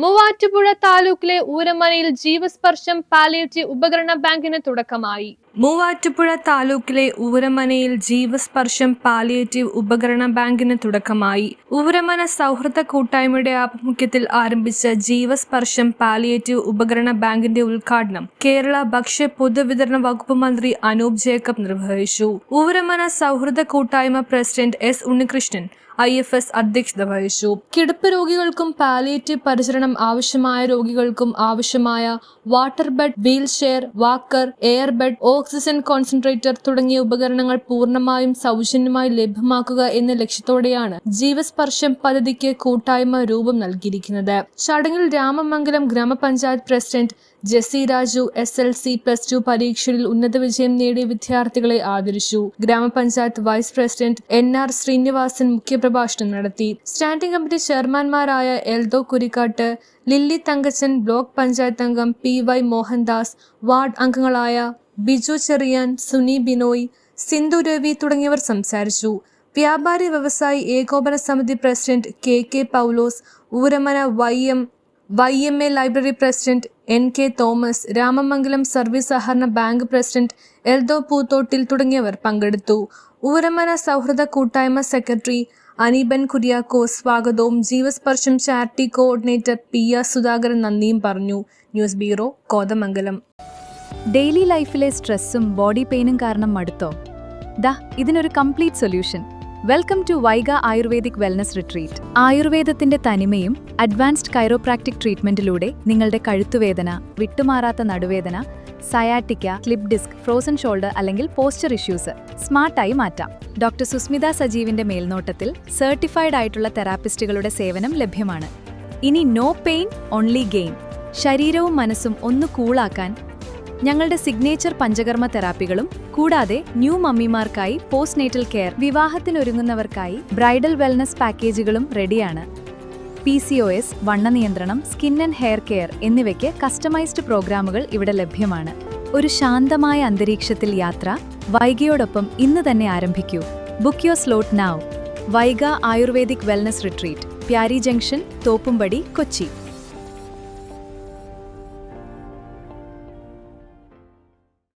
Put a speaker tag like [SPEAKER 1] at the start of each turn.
[SPEAKER 1] മൂവാറ്റുപുഴ താലൂക്കിലെ ഊരമനയിൽ ജീവസ്പർശം പാലിയേറ്റീവ് ഉപകരണ ബാങ്കിന് തുടക്കമായി. മൂവാറ്റുപുഴ താലൂക്കിലെ ഊരമനയിൽ ജീവസ്പർശം പാലിയേറ്റീവ് ഉപകരണ ബാങ്കിന് തുടക്കമായി. ഊരമന സൗഹൃദ കൂട്ടായ്മയുടെ ആഭിമുഖ്യത്തിൽ ആരംഭിച്ച ജീവസ്പർശം പാലിയേറ്റീവ് ഉപകരണ ബാങ്കിന്റെ ഉദ്ഘാടനം കേരള ഭക്ഷ്യ പൊതുവിതരണ വകുപ്പ് മന്ത്രി അനൂപ് ജേക്കബ് നിർവഹിച്ചു. ഊരമന സൗഹൃദ കൂട്ടായ്മ പ്രസിഡന്റ് എസ് ഉണ്ണികൃഷ്ണൻ IFS അധ്യക്ഷത വഹിച്ചു. കിടപ്പ് രോഗികൾക്കും പാലിയേറ്റീവ് പരിചരണം ആവശ്യമായ രോഗികൾക്കും ആവശ്യമായ water bed, wheelchair, walker, air bed, oxygen concentrator തുടങ്ങിയ ഉപകരണങ്ങൾ പൂർണ്ണമായും സൗജന്യമായി ലഭ്യമാക്കുക എന്ന ലക്ഷ്യത്തോടെയാണ് ജീവസ്പർശം പദ്ധതിക്ക് കൂട്ടായ്മ രൂപം നൽകിയിരിക്കുന്നത്. ചടങ്ങിൽ രാമമംഗലം ഗ്രാമപഞ്ചായത്ത് പ്രസിഡന്റ് ജെസി രാജു SLC+2 പരീക്ഷയിൽ ഉന്നത വിജയം നേടിയ വിദ്യാർത്ഥികളെ ആദരിച്ചു. ഗ്രാമപഞ്ചായത്ത് വൈസ് പ്രസിഡന്റ് NR ശ്രീനിവാസൻ മുഖ്യപ്രഭാഷണം നടത്തി. സ്റ്റാൻഡിംഗ് കമ്മിറ്റി ചെയർമാൻമാരായ എൽദോ കുരിക്കാട്ട്, ലില്ലി തങ്കച്ചൻ, ബ്ലോക്ക് പഞ്ചായത്ത് അംഗം PY മോഹൻദാസ്, വാർഡ് അംഗങ്ങളായ ബിജു ചെറിയാൻ, സുനി ബിനോയ്, സിന്ധു രവി തുടങ്ങിയവർ സംസാരിച്ചു. വ്യാപാരി വ്യവസായി ഏകോപന സമിതി president KK Paulose, Ooramana YMA library president NK Thomas, Ramamangalam service സഹകരണ ബാങ്ക് പ്രസിഡന്റ് എൽദോ പൂത്തോട്ടിൽ തുടങ്ങിയവർ പങ്കെടുത്തു. ഊരമന സൗഹൃദ കൂട്ടായ്മ സെക്രട്ടറി അനീബൻ കുര്യാക്കോസ് സ്വാഗതവും ജീവസ്പർശം ചാരിറ്റി കോർഡിനേറ്റർ PR സുധാകരൻ നന്ദിയും പറഞ്ഞു. News bureau, Kothamangalam.
[SPEAKER 2] ഡെയിലി ലൈഫിലെ സ്ട്രെസ്സും ബോഡി പെയിനും കാരണം മടുത്തോ? ഇതിനൊരു complete solution. Welcome to Vaiga Ayurvedic wellness retreat. ആയുർവേദത്തിന്റെ തനിമയും അഡ്വാൻസ്ഡ് കൈറോപ്രാക്ടിക് ട്രീറ്റ്മെന്റിലൂടെ നിങ്ങളുടെ കഴുത്തുവേദന, വിട്ടുമാറാത്ത നടുവേദന, sciatica, slip disc, frozen shoulder അല്ലെങ്കിൽ പോസ്ചർ ഇഷ്യൂസ് സ്മാർട്ടായി മാറ്റാം. ഡോക്ടർ സുസ്മിത സജീവിന്റെ മേൽനോട്ടത്തിൽ സർട്ടിഫൈഡ് ആയിട്ടുള്ള തെറാപ്പിസ്റ്റുകളുടെ സേവനം ലഭ്യമാണ്. ഇനി നോ പെയിൻ, ഓൺലി ഗെയിൻ. ശരീരവും മനസ്സും ഒന്ന് കൂളാക്കാൻ ഞങ്ങളുടെ സിഗ്നേച്ചർ പഞ്ചകർമ്മ തെറാപ്പികളും കൂടാതെ ന്യൂ മമ്മിമാർക്കായി പോസ്റ്റ് നേറ്റൽ കെയർ, വിവാഹത്തിനൊരുങ്ങുന്നവർക്കായി ബ്രൈഡൽ വെൽനസ് പാക്കേജുകളും റെഡിയാണ്. PCOS, വണ്ണ നിയന്ത്രണം, സ്കിൻ ആൻഡ് ഹെയർ കെയർ എന്നിവയ്ക്ക് കസ്റ്റമൈസ്ഡ് പ്രോഗ്രാമുകൾ ഇവിടെ ലഭ്യമാണ്. ഒരു ശാന്തമായ അന്തരീക്ഷത്തിൽ യാത്ര വൈഗയോടൊപ്പം ഇന്ന് തന്നെ ആരംഭിക്കൂ. Book your slot now. Vaiga Ayurvedic wellness retreat, Pyari junction, Thoppumpady, Kochi.